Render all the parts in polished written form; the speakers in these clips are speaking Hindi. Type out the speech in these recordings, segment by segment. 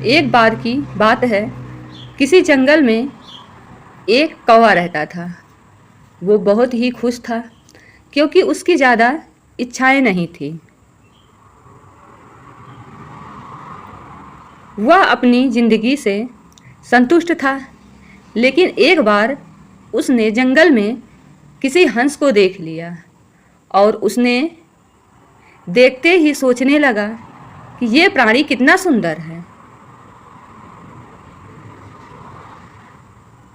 एक बार की बात है, किसी जंगल में एक कौवा रहता था। वो बहुत ही खुश था क्योंकि उसकी ज़्यादा इच्छाएं नहीं थी। वह अपनी ज़िंदगी से संतुष्ट था, लेकिन एक बार उसने जंगल में किसी हंस को देख लिया और उसने देखते ही सोचने लगा कि ये प्राणी कितना सुंदर है।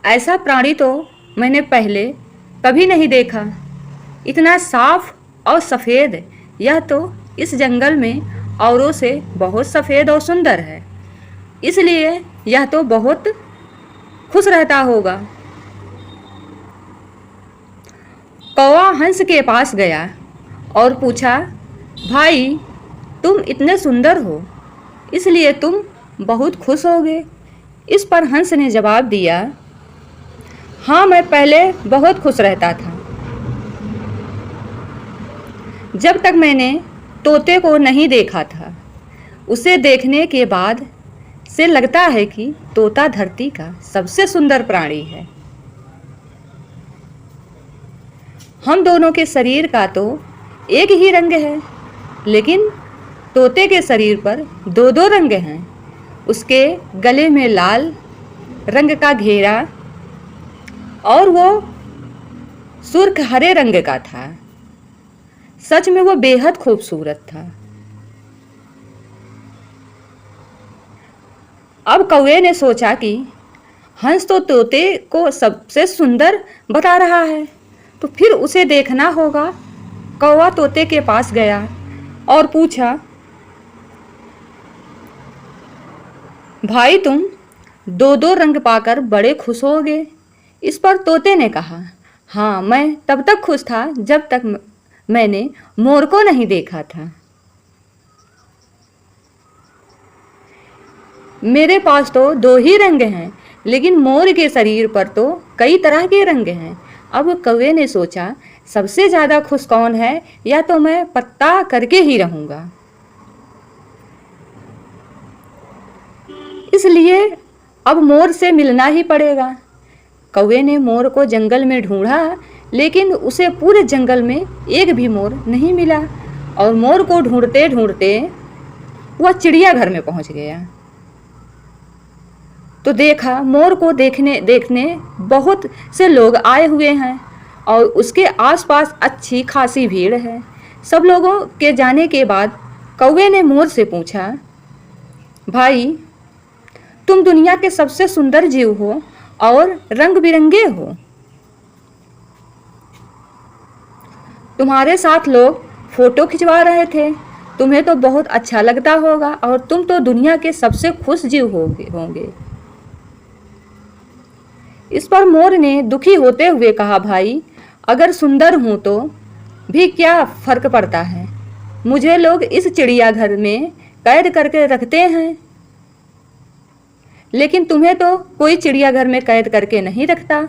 ऐसा प्राणी तो मैंने पहले कभी नहीं देखा। इतना साफ और सफ़ेद, यह तो इस जंगल में औरों से बहुत सफ़ेद और सुंदर है, इसलिए यह तो बहुत खुश रहता होगा। कौवा हंस के पास गया और पूछा, भाई, तुम इतने सुंदर हो, इसलिए तुम बहुत खुश होगे। इस पर हंस ने जवाब दिया, हाँ, मैं पहले बहुत खुश रहता था, जब तक मैंने तोते को नहीं देखा था। उसे देखने के बाद से लगता है कि तोता धरती का सबसे सुंदर प्राणी है। हम दोनों के शरीर का तो एक ही रंग है, लेकिन तोते के शरीर पर दो दो रंग हैं। उसके गले में लाल रंग का घेरा और वो सुर्ख हरे रंग का था। सच में वो बेहद खूबसूरत था। अब कौवे ने सोचा कि हंस तो तोते को सबसे सुंदर बता रहा है, तो फिर उसे देखना होगा। कौवा तोते के पास गया और पूछा, भाई, तुम दो दो रंग पाकर बड़े खुश होगे। इस पर तोते ने कहा, हाँ, मैं तब तक खुश था जब तक मैंने मोर को नहीं देखा था। मेरे पास तो दो ही रंग हैं, लेकिन मोर के शरीर पर तो कई तरह के रंग हैं। अब कौवे ने सोचा, सबसे ज़्यादा खुश कौन है, या तो मैं पत्ता करके ही रहूँगा। इसलिए अब मोर से मिलना ही पड़ेगा। कौवे ने मोर को जंगल में ढूंढा, लेकिन उसे पूरे जंगल में एक भी मोर नहीं मिला और मोर को ढूंढते ढूंढते वह चिड़ियाघर में पहुंच गया। तो देखा, मोर को देखने बहुत से लोग आए हुए हैं और उसके आसपास अच्छी खासी भीड़ है। सब लोगों के जाने के बाद कौवे ने मोर से पूछा, भाई, तुम दुनिया के सबसे सुंदर जीव हो और रंग बिरंगे हो। तुम्हारे साथ लोग फोटो खिंचवा रहे थे, तुम्हें तो बहुत अच्छा लगता होगा और तुम तो दुनिया के सबसे खुश जीव होंगे। इस पर मोर ने दुखी होते हुए कहा, भाई, अगर सुंदर हूं तो भी क्या फर्क पड़ता है। मुझे लोग इस चिड़ियाघर में कैद करके रखते हैं, लेकिन तुम्हें तो कोई चिड़ियाघर में कैद करके नहीं रखता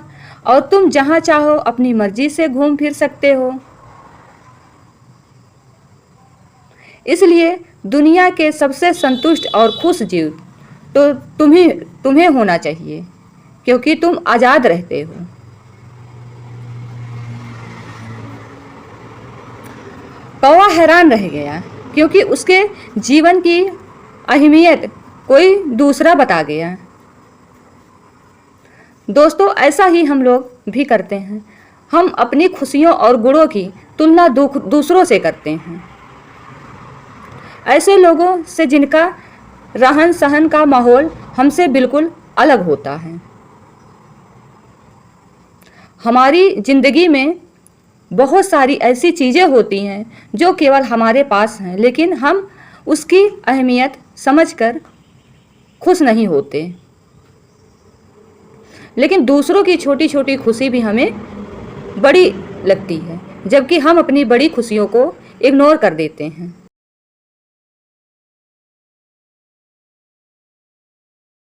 और तुम जहां चाहो अपनी मर्जी से घूम फिर सकते हो। इसलिए दुनिया के सबसे संतुष्ट और खुश जीव तो तुम्हें होना चाहिए, क्योंकि तुम आज़ाद रहते हो। कौवा हैरान रह गया, क्योंकि उसके जीवन की अहमियत कोई दूसरा बता गया। दोस्तों, ऐसा ही हम लोग भी करते हैं। हम अपनी खुशियों और गुणों की तुलना दूसरों से करते हैं, ऐसे लोगों से जिनका रहन सहन का माहौल हमसे बिल्कुल अलग होता है। हमारी ज़िंदगी में बहुत सारी ऐसी चीज़ें होती हैं जो केवल हमारे पास हैं, लेकिन हम उसकी अहमियत समझकर खुश नहीं होते। लेकिन दूसरों की छोटी छोटी खुशी भी हमें बड़ी लगती है, जबकि हम अपनी बड़ी खुशियों को इग्नोर कर देते हैं।